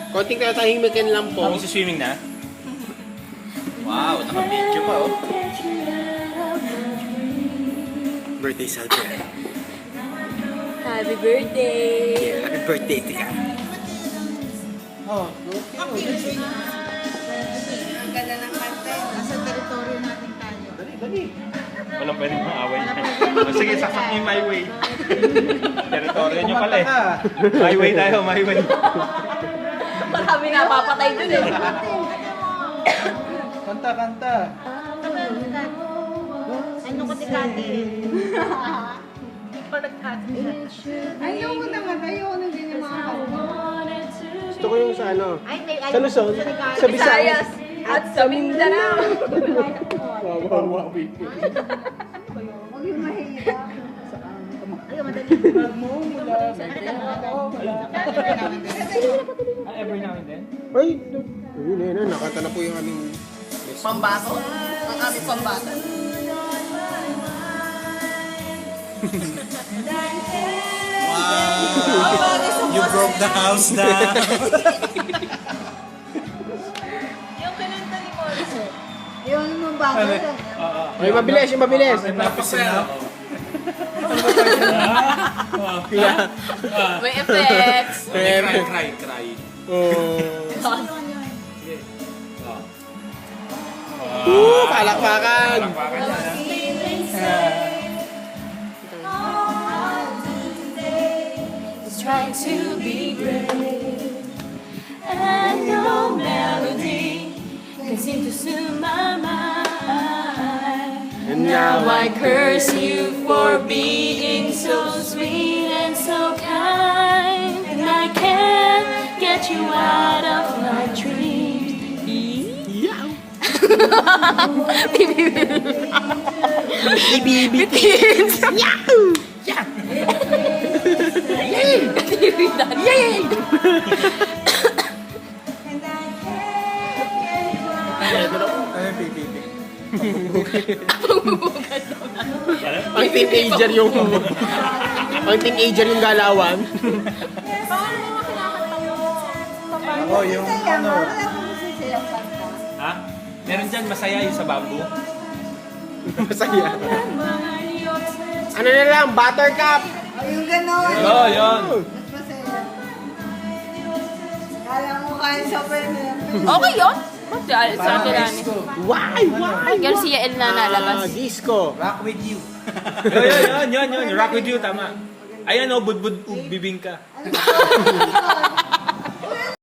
Konting katahimikan lang po. Ang swimming na? Wow, naka-video pa oh. Birthday celebrate. Happy birthday! Happy birthday, tika. Ang ganda ng kante. Nasa teritoryo natin tayo. Walang pwedeng maaway. Sige, saksak niyo yung my way. Teritoryo niyo pala eh. My way tayo, my way. Marami nga papatay dun eh. Kanta, kanta. Ano ko tikati? Ayaw mo naman. Ayaw nang ganyan mga kanta. Gusto ko yung sa ano. Ay, Sa Luzon. Sa Visayas. At sa Mindanao. Wawa, wait. Huwag yung mahihira. Ayaw, madali. Every now and then? Ay, yun eh, nakanta na po yung aming... Pambato? Ang aming pambato. Wow! You broke the house down. Yung kinanta ni Morrison. Ayaw mo bago. Ay, mabilis, yung mabilis. May effects. Cry. Palakpakan. Trying to be great, and no melody can seem to soothe my mind. And Now I curse you for being so sweet and so kind, and I can't get you out of my dreams. Ibibit. Yahoo! Yay! Ay, pipipi. Ang teenager yung... Ang teenager yung galawan. Ako, yung ano. Ha? Meron dyan, masaya yung sa bamboo. Masaya. Ano na lang, buttercup. Yung gano'n. Yun. Mas masaya. Kala mo kaya sa pwede. Okay yun? Sa Tirani. Why? Garcia El na nalabas. Disco. Rock with you. Yun. Rock with you, tama. Ayan o, budbud bibingka. Ano